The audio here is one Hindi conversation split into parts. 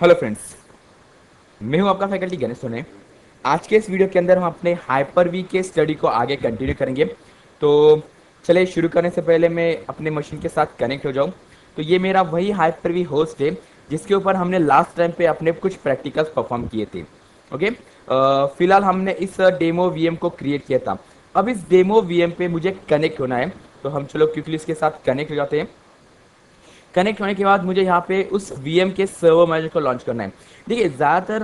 हेलो फ्रेंड्स, मैं हूं आपका फैकल्टी गणेश सोने। आज के इस वीडियो के अंदर हम अपने हाइपर वी के स्टडी को आगे कंटिन्यू करेंगे। तो चलिए शुरू करने से पहले मैं अपने मशीन के साथ कनेक्ट हो जाऊं। तो ये मेरा वही हाइपर वी होस्ट है जिसके ऊपर हमने लास्ट टाइम पे अपने कुछ प्रैक्टिकल्स परफॉर्म किए थे। ओके, फिलहाल हमने इस डेमो वीएम को क्रिएट किया था। अब इस डेमो वीएम पे मुझे कनेक्ट होना है, तो हम चलो क्विकली इसके साथ कनेक्ट हो जाते हैं। कनेक्ट होने के बाद मुझे यहाँ पे उस वीएम के सर्वर मैनेजर को लॉन्च करना है। देखिए, ज़्यादातर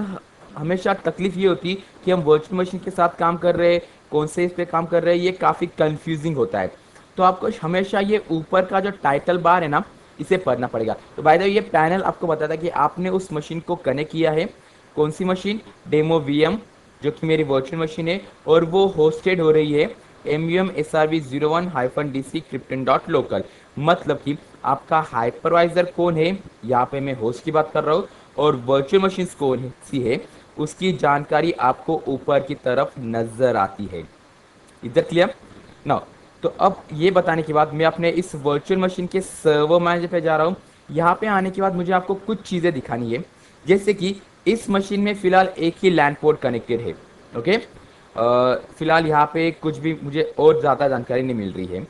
हमेशा तकलीफ ये होती कि हम वर्चुअल मशीन के साथ काम कर रहे हैं, कौन से इस पे काम कर रहे हैं, ये काफ़ी कंफ्यूजिंग होता है। तो आपको हमेशा ये ऊपर का जो टाइटल बार है ना, इसे पढ़ना पड़ेगा। तो बाय द वे ये पैनल आपको बताता है कि आपने उस मशीन को कनेक्ट किया है। कौन सी मशीन? डेमो वीएम, जो कि मेरी वर्चुअल मशीन है और वो होस्टेड हो रही है MUM SRV01-DC Krypton.local। मतलब कि आपका हाइपरवाइजर कौन है, यहाँ पे मैं होस्ट की बात कर रहा हूँ, और वर्चुअल मशीन कौन सी है उसकी जानकारी आपको ऊपर की तरफ नजर आती है। इधर क्लियर ना? तो अब ये बताने के बाद मैं अपने इस वर्चुअल मशीन के सर्वर मैनेजर पे जा रहा हूँ। यहाँ पे आने के बाद मुझे आपको कुछ चीज़ें दिखानी है, जैसे कि इस मशीन में फिलहाल एक ही लैंड पोर्ट कनेक्टेड है। ओके, फिलहाल यहाँ पे कुछ भी मुझे और ज़्यादा जानकारी नहीं मिल रही है।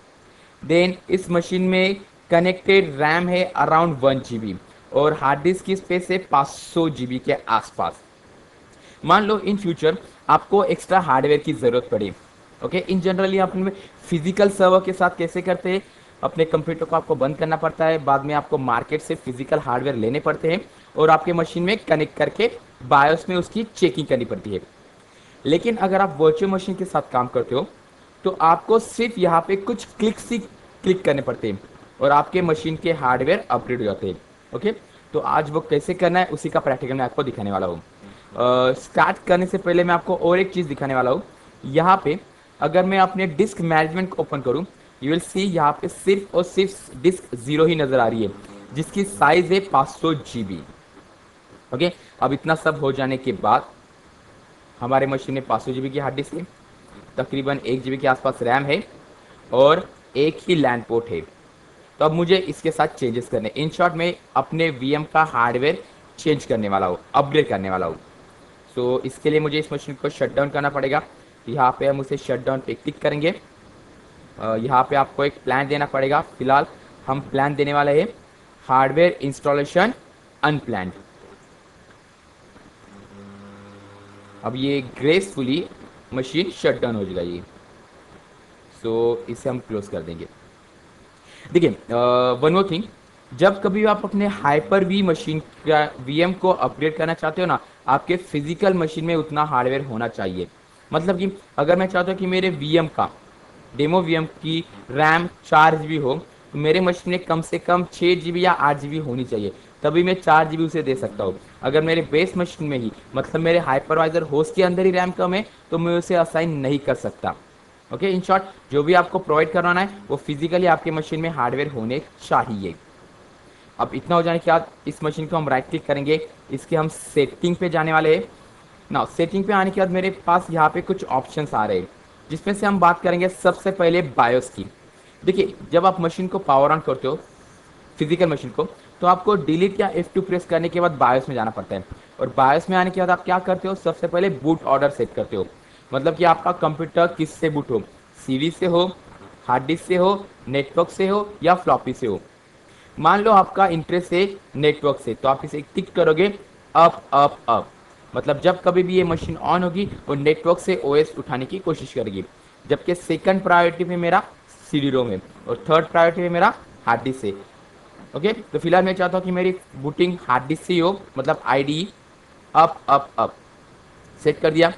देन इस मशीन में कनेक्टेड रैम है अराउंड 1 GB और हार्ड डिस्क की स्पेस है 500 GB के आसपास। मान लो इन फ्यूचर आपको एक्स्ट्रा हार्डवेयर की ज़रूरत पड़े। ओके, इन जनरली अपने फिजिकल सर्वर के साथ कैसे करते हैं, अपने कंप्यूटर को आपको बंद करना पड़ता है, बाद में आपको मार्केट से फिजिकल हार्डवेयर लेने पड़ते हैं और आपके मशीन में कनेक्ट करके बायोस में उसकी चेकिंग करनी पड़ती है। लेकिन अगर आप वर्चुअल मशीन के साथ काम करते हो तो आपको सिर्फ यहाँ पे कुछ क्लिक्स ही क्लिक करने पड़ते हैं और आपके मशीन के हार्डवेयर अपग्रेड हो जाते हैं। ओके, तो आज वो कैसे करना है उसी का प्रैक्टिकल मैं आपको दिखाने वाला हूँ। स्टार्ट करने से पहले मैं आपको और एक चीज़ दिखाने वाला हूँ। यहाँ पे अगर मैं अपने डिस्क मैनेजमेंट को ओपन करूँ, यू विल सी यहाँ पे सिर्फ और सिर्फ डिस्क जीरो ही नज़र आ रही है, जिसकी साइज है 500 GB। ओके, अब इतना सब हो जाने के बाद हमारे मशीन में 500 GB की हार्ड डिस्क है, तकरीबन 1 GB के आसपास रैम है और एक ही लैंड पोर्ट है। तो अब मुझे इसके साथ चेंजेस करने, इन शॉर्ट में अपने वीएम का हार्डवेयर चेंज करने वाला हूँ, अपग्रेड करने वाला हूँ। सो इसके लिए मुझे इस मशीन को शट डाउन करना पड़ेगा। यहाँ पे हम उसे शट डाउन पे क्लिक करेंगे। यहाँ पे आपको एक प्लान देना पड़ेगा। फिलहाल हम प्लान देने वाले हैं हार्डवेयर इंस्टॉलेशन अनप्लान्ड। अब ये ग्रेसफुली मशीन शट डाउन हो जाएगी। सो इसे हम क्लोज कर देंगे। देखिए, वन मोर थिंग, जब कभी भी आप अपने हाइपर वी मशीन का वीएम को अपग्रेड करना चाहते हो ना, आपके फिजिकल मशीन में उतना हार्डवेयर होना चाहिए। मतलब कि अगर मैं चाहता हूँ कि मेरे वीएम का, डेमो वीएम की रैम 4 GB हो, तो मेरे मशीन में कम से कम 6 GB या 8 GB होनी चाहिए, तभी मैं 4 GB उसे दे सकता हूँ। अगर मेरे बेस मशीन में ही, मतलब मेरे हाइपरवाइजर होस्ट के अंदर ही रैम कम है, तो मैं उसे असाइन नहीं कर सकता। ओके, इन शॉर्ट जो भी आपको प्रोवाइड करवाना है वो फिजिकली आपके मशीन में हार्डवेयर होने चाहिए। अब इतना हो जाने के बाद इस मशीन को हम राइट क्लिक करेंगे, इसके हम सेटिंग पे जाने वाले हैं ना। सेटिंग पे आने के बाद मेरे पास यहाँ पे कुछ ऑप्शंस आ रहे हैं, जिसमें से हम बात करेंगे सबसे पहले बायोस की। देखिए, जब आप मशीन को पावर ऑन करते हो, फिजिकल मशीन को, तो आपको डिलीट या F2 प्रेस करने के बाद बायोस में जाना पड़ता है। और बायोस में आने के बाद आप क्या करते हो, सबसे पहले बूट ऑर्डर सेट करते हो। मतलब कि आपका कंप्यूटर किस से बूट हो, सीडी से हो, हार्ड डिस्क से हो, नेटवर्क से हो या फ्लॉपी से हो। मान लो आपका इंटरेस्ट है नेटवर्क से, तो आप इसे टिक करोगे अप अप अप। मतलब जब कभी भी ये मशीन ऑन होगी वो नेटवर्क से ओएस उठाने की कोशिश करेगी। जबकि सेकंड प्रायोरिटी पे मेरा सीडी रोम है और थर्ड प्रायोरिटी पे मेरा हार्ड डिस्क है। ओके, तो फिलहाल मैं चाहता हूँ कि मेरी बूटिंग हार्ड डिस्क से ही हो, मतलब ID up up up set कर दिया।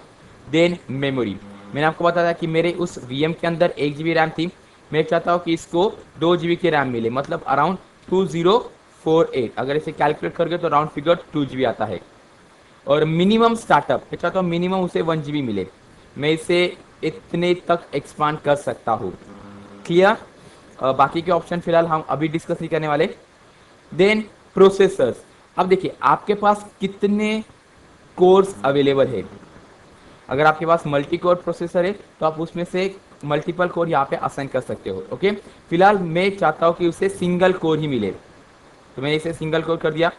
देन मेमोरी, मैंने आपको बताया कि मेरे उस वीएम के अंदर 1 GB रैम थी, मैं चाहता हूँ कि इसको 2 GB की रैम मिले, मतलब अराउंड 2048। अगर इसे कैलकुलेट करोगे तो राउंड फिगर 2 GB आता है। और मिनिमम स्टार्टअप मैं चाहता हूँ मिनिमम उसे 1 GB मिले, मैं इसे इतने तक एक्सपांड कर सकता हूँ। क्लियर? बाकी के ऑप्शन फिलहाल हम अभी डिस्कस नहीं करने वाले। देन प्रोसेसर्स, अब देखिए आपके पास कितने कोर्स अवेलेबल है। अगर आपके पास मल्टी कोर प्रोसेसर है तो आप उसमें से मल्टीपल कोर यहाँ पे असाइन कर सकते हो। ओके, फिलहाल मैं चाहता हूँ कि उसे सिंगल कोर ही मिले, तो मैंने इसे सिंगल कोर कर दिया।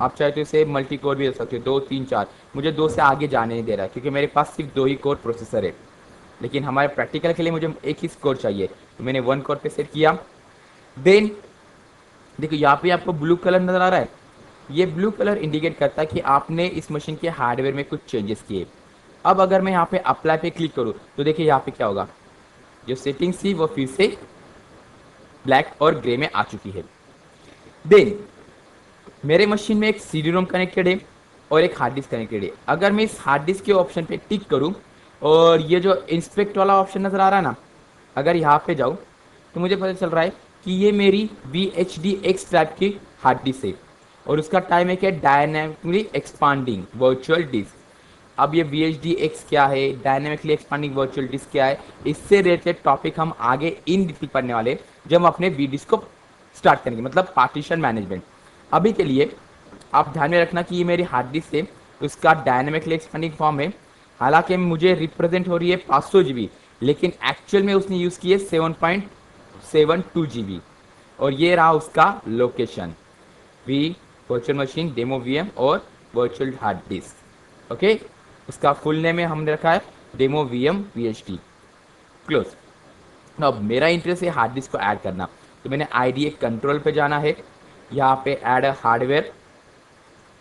आप चाहे तो इसे मल्टी कोर भी दे सकते हो, 2 3 4। मुझे 2 से आगे जाने नहीं दे रहा है क्योंकि मेरे पास सिर्फ 2 ही कोर प्रोसेसर है, लेकिन हमारे प्रैक्टिकल के लिए मुझे एक ही कोर चाहिए, तो मैंने 1 कोर पे सेट किया। देन देखो यहाँ पे आपको ब्लू कलर नज़र आ रहा है, ये ब्लू कलर इंडिकेट करता है कि आपने इस मशीन के हार्डवेयर में कुछ चेंजेस किए। अब अगर मैं यहाँ पे अप्लाई पे क्लिक करूँ तो देखिए यहाँ पे क्या होगा, जो सेटिंग्स थी वो फिर से ब्लैक और ग्रे में आ चुकी है। देन मेरे मशीन में एक सीडी रोम कनेक्टेड है और एक हार्ड डिस्क कनेक्टेड है। अगर मैं इस हार्ड डिस्क के ऑप्शन पे टिक करूं और ये जो इंस्पेक्ट वाला ऑप्शन नज़र आ रहा है ना, अगर यहाँ पे जाऊँ तो मुझे पता चल रहा है कि ये मेरी VHDX टाइप की हार्ड डिस्क है और उसका टाइम है क्या, डायनेमिकली एक्सपांडिंग वर्चुअल डिस्क। अब ये VHDX क्या है, डायनेमिकली एक्सपांडिंग वर्चुअल डिस्क क्या है, इससे रिलेटेड टॉपिक हम आगे इन डिटेल पढ़ने वाले हैं जब हम अपने वी डिस्क को स्टार्ट करेंगे, मतलब पार्टीशन मैनेजमेंट। अभी के लिए आप ध्यान में रखना कि ये मेरी हार्ड डिस्क है, उसका डायनेमिकली एक्सपेंडिंग फॉर्म है। हालांकि मुझे रिप्रेजेंट हो रही है 500 GB, लेकिन एक्चुअल में उसने यूज़ की है 7.72 GB। और ये रहा उसका location, V virtual machine demo VM और वर्चुअल हार्ड डिस्क। ओके, उसका फुल नेम है हमने रखा है डेमो VM VHD क्लोज। अब मेरा इंटरेस्ट है हार्ड डिस्क को ऐड करना, तो मैंने IDE कंट्रोल पे जाना है, यहाँ पे ऐड हार्डवेयर,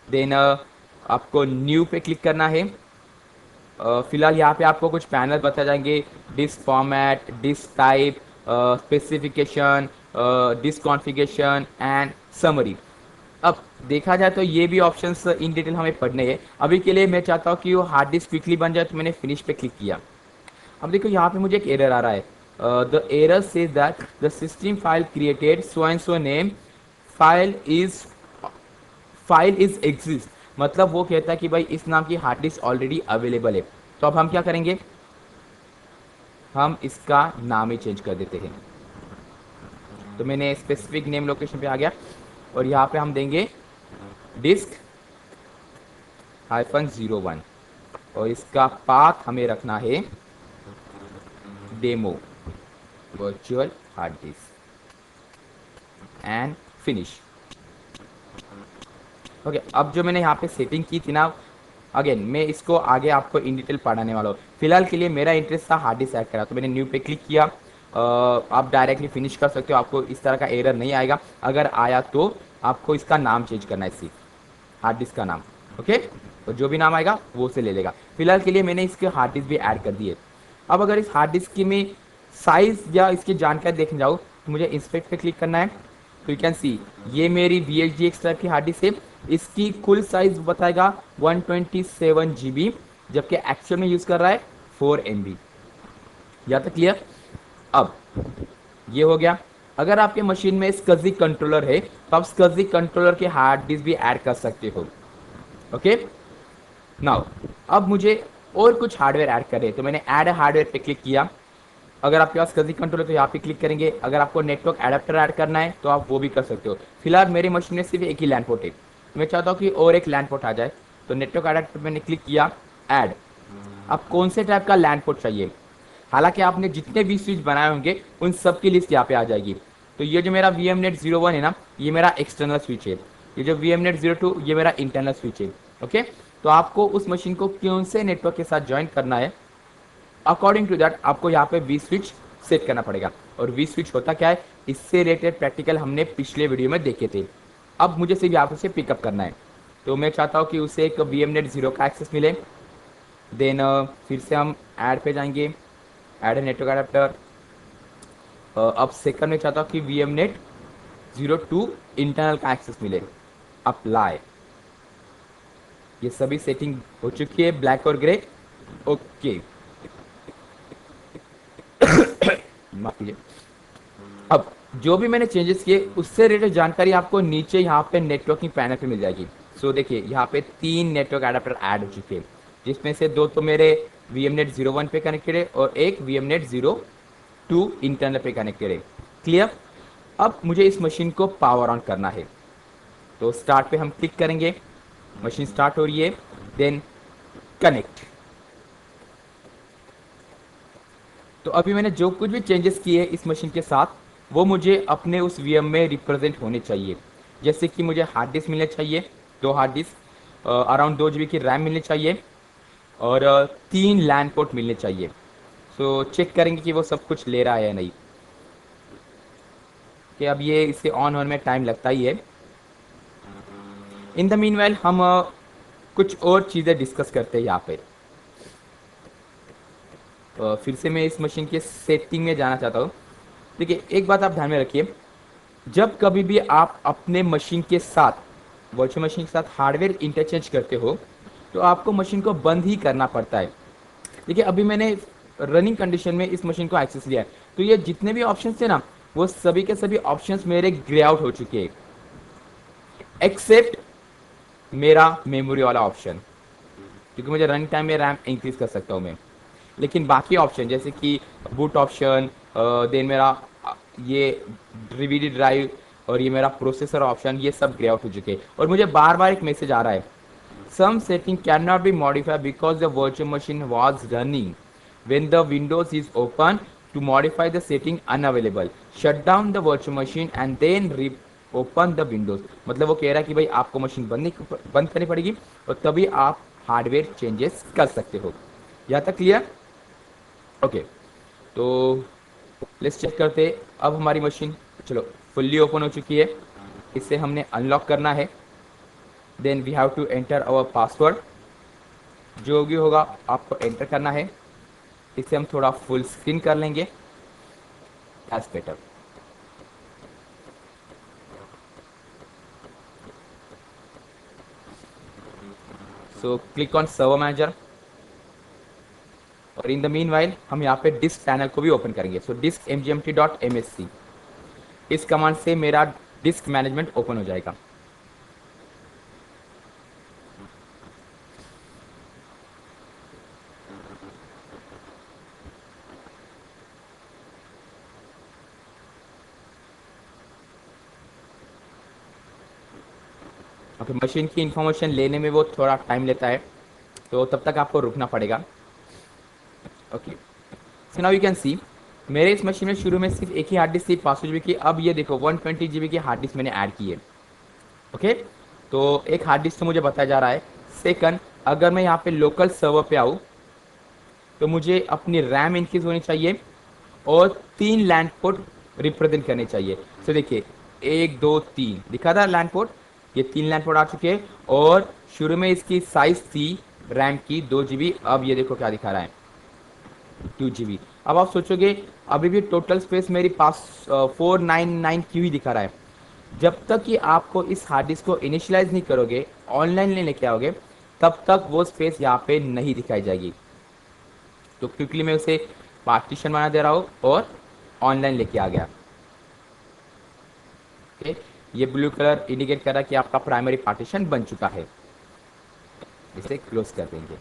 देन आपको न्यू पे क्लिक करना है। फिलहाल यहाँ पे आपको कुछ पैनल बताए जाएंगे, disk format, disk type, specification, disk configuration and summary. अब देखा जाए तो ये भी ऑप्शंस इन डिटेल हमें पढ़ने हैं। अभी के लिए मैं चाहता हूँ कि वो हार्ड डिस्क क्विकली बन जाए, तो मैंने फिनिश पे क्लिक किया। अब देखो यहाँ पे मुझे एक एरर आ रहा है, the error says that the system file created so and so name file is exist. मतलब वो कहता है कि भाई इस नाम की हार्ड डिस्क ऑलरेडी अवेलेबल है। तो अब हम क्या करेंगे, हम इसका नाम ही चेंज कर देते हैं। तो मैंने स्पेसिफिक नेम लोकेशन पे आ गया और यहाँ पे हम देंगे डिस्क -01 और इसका पाथ हमें रखना है demo virtual hard disc and finish. Okay, अब जो मैंने यहाँ पे सेटिंग की थी ना, अगेन मैं इसको आगे आपको इन डिटेल पढ़ाने वाला हूँ। फिलहाल के लिए मेरा इंटरेस्ट था हार्ड डिस्क ऐड करा, तो मैंने न्यू पे क्लिक किया। आप डायरेक्टली फिनिश कर सकते हो, आपको इस तरह का एरर नहीं आएगा। अगर आया तो आपको इसका नाम चेंज करना है, सिर्फ हार्ड डिस्क का नाम। ओके, तो जो भी नाम आएगा वो उसे ले लेगा। फिलहाल के लिए मैंने इसके हार्ड डिस्क भी ऐड कर दिए। अब अगर इस हार्ड डिस्क की मैं साइज या इसकी जानकारी देखने जाऊँ तो मुझे इंस्पेक्ट पे क्लिक करना है। तो यू कैन सी ये मेरी VHDX टाइप की हार्ड डिस्क है। इसकी कुल साइज बताएगा 127 GB, जबकि एक्चुअल में यूज कर रहा है 4 MB। या तक क्लियर। अब ये हो गया। अगर आपके मशीन में SCSI कंट्रोलर है तो आप SCSI कंट्रोलर के हार्ड डिस्क भी ऐड कर सकते हो। ओके, नाउ अब मुझे और कुछ हार्डवेयर ऐड करें, तो मैंने ऐड हार्डवेयर पे क्लिक किया। अगर आपके पास SCSI कंट्रोलर तो यहाँ पे क्लिक करेंगे। अगर आपको नेटवर्क एडाप्टर ऐड करना है तो आप वो भी कर सकते हो। फिलहाल मेरी मशीन में सिर्फ एक ही लैन पोर्ट है, मैं चाहता हूँ कि और एक लैन पोर्ट आ जाए, तो नेटवर्क एडाप्टर मैंने क्लिक किया, ऐड। अब कौन से टाइप का लैन पोर्ट चाहिए, हालांकि आपने जितने भी स्विच बनाए होंगे उन सब की लिस्ट यहाँ पे आ जाएगी। तो ये जो मेरा VMNet 01 है ना, ये मेरा एक्सटर्नल स्विच है। ये जो VMNet 02 ये मेरा इंटरनल स्विच है। ओके, तो आपको उस मशीन को कौन से नेटवर्क के साथ ज्वाइन करना है, अकॉर्डिंग टू दैट आपको यहाँ पे V स्विच सेट करना पड़ेगा। और V स्विच होता क्या है, इससे रिलेटेड प्रैक्टिकल हमने पिछले वीडियो में देखे थे। अब मुझे सिर्फ यहाँ से पिकअप करना है, तो मैं चाहता हूँ कि उसे एक VMNet 0 का एक्सेस मिले। देन फिर से हम ऐड पे जाएंगे, ऐड नेटवर्क एडाप्टर। अब सेकंड में चाहता हूँ कि VMNet 02 इंटरनल का एक्सेस मिले, अप्लाई। ये सभी सेटिंग हो चुकी है, ब्लैक और ग्रे। ओके, माफ कीजिए। अब जो भी मैंने चेंजेस किए उससे रिलेटेड जानकारी आपको नीचे यहाँ पे नेटवर्किंग पैनल पे मिल जाएगी। सो देखिए यहाँ पे 3 नेटवर्क एडाप्टर ऐड हो चुके हैं, जिसमें से 2 तो मेरे VMNet 01 पे कनेक्टेड है और एक VMNet 02 इंटरनल पे कनेक्टेड है। क्लियर। अब मुझे इस मशीन को पावर ऑन करना है, तो स्टार्ट पे हम क्लिक करेंगे, मशीन स्टार्ट हो रही है। Then connect. तो अभी मैंने जो कुछ भी चेंजेस किए इस मशीन के साथ वो मुझे अपने उस VM में रिप्रेजेंट होने चाहिए। जैसे कि मुझे हार्ड डिस्क मिलने चाहिए, 2 हार्ड डिस्क, अराउंड 2 GB की रैम मिलनी चाहिए और 3 लैन पोर्ट मिलने चाहिए। सो चेक करेंगे कि वो सब कुछ ले रहा है या नहीं। कि अब ये इसे ऑन होने में टाइम लगता ही है। इन द मीनवाइल हम कुछ और चीज़ें डिस्कस करते हैं यहाँ पे। फिर से मैं इस मशीन के सेटिंग में जाना चाहता हूँ। देखिए एक बात आप ध्यान में रखिए, जब कभी भी आप अपने मशीन के साथ, वर्चुअल मशीन के साथ हार्डवेयर इंटरचेंज करते हो तो आपको मशीन को बंद ही करना पड़ता है। देखिए अभी मैंने रनिंग कंडीशन में इस मशीन को एक्सेस लिया है, तो ये जितने भी ऑप्शंस थे ना, वो सभी के सभी ऑप्शंस मेरे ग्रे आउट हो चुके हैं, एक्सेप्ट मेरा मेमोरी वाला ऑप्शन, क्योंकि मुझे रनिंग टाइम में रैम इंक्रीज कर सकता हूँ मैं। लेकिन बाकी ऑप्शन जैसे कि बूट ऑप्शन, देन मेरा ये डीवीडी ड्राइव और ये मेरा प्रोसेसर ऑप्शन, ये सब ग्रे आउट हो चुके हैं। और मुझे बार बार एक मैसेज आ रहा है, some setting cannot be modified because the virtual machine was running when the windows is open, to modify the setting unavailable, shut down the virtual machine and then open the windows। मतलब वो कह रहा है कि भाई आपको मशीन बंद करनी पड़ेगी और तभी आप हार्डवेयर चेंजेस कर सकते हो। यहाँ तक क्लियर? ओके, तो लेट्स चेक करते हैं। अब हमारी मशीन चलो फुल्ली ओपन हो चुकी है, इसे हमने अनलॉक करना है। Then we have to enter our password, जो भी होगा आपको एंटर करना है। इसे हम थोड़ा फुल स्क्रीन कर लेंगे, as better. So click on server manager और इन द मीन वाइल हम यहाँ पे डिस्क पैनल को भी ओपन करेंगे। सो डिस्क mgmt.msc, इस कमांड से मेरा डिस्क मैनेजमेंट ओपन हो जाएगा। ओके, मशीन की इंफॉर्मेशन लेने में वो थोड़ा टाइम लेता है, तो तब तक आपको रुकना पड़ेगा। Okay, so now you can see मेरे इस मशीन में शुरू में सिर्फ एक ही हार्ड डिस्क थी 500 GB की। अब ये देखो 120 GB की हार्ड डिस्क मैंने ऐड की है। ओके, तो एक हार्ड डिस्क तो मुझे बताया जा रहा है। सेकंड, अगर मैं यहाँ पे लोकल सर्वर पे आऊँ तो मुझे अपनी रैम इंक्रीज होनी चाहिए और 3 लैंड पोर्ट रिप्रेजेंट करने चाहिए। तो देखिए 1 2 3 दिखा था लैंड पोर्ट, ये 3 लैंड पोर्ट आ चुके हैं। और शुरू में इसकी साइज थी रैम की 2 GB, अब ये देखो क्या दिखा रहा है 2 GB। अब आप सोचोगे अभी भी टोटल स्पेस मेरे पास 499 क्यू ही दिखा रहा है। जब तक कि आपको इस हार्ड डिस्क को इनिशियलाइज नहीं करोगे, ऑनलाइन नहीं लेके आओगे, तब तक वो स्पेस यहाँ पे नहीं दिखाई जाएगी। तो क्विकली मैं उसे पार्टीशन बना दे रहा हूँ और ऑनलाइन लेके आ गया। ओके, ये ब्लू कलर इंडिकेट कर रहा है कि आपका प्राइमरी पार्टीशन बन चुका है। इसे क्लोज कर देंगे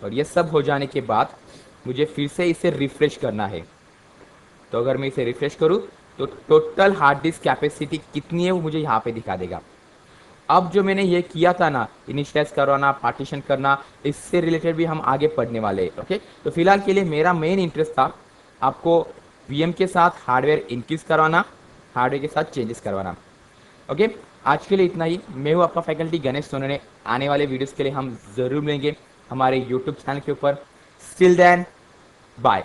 और ये सब हो जाने के बाद मुझे फिर से इसे रिफ्रेश करना है। तो अगर मैं इसे रिफ्रेश करूँ तो टोटल हार्ड डिस्क कैपेसिटी कितनी है वो मुझे यहाँ पे दिखा देगा। अब जो मैंने ये किया था ना, इनिशियलाइज करवाना, पार्टीशन करना, इससे रिलेटेड भी हम आगे पढ़ने वाले हैं। ओके, तो फिलहाल के लिए मेरा मेन इंटरेस्ट था आपको वीएम के साथ हार्डवेयर इंक्रीज करवाना, हार्डवेयर के साथ चेंजेस करवाना। ओके, आज के लिए इतना ही। मैं हूँ आपका फैकल्टी गणेश सोनने। आने वाले वीडियोस के लिए हम ज़रूर मिलेंगे हमारे यूट्यूब चैनल के ऊपर। Still then, bye.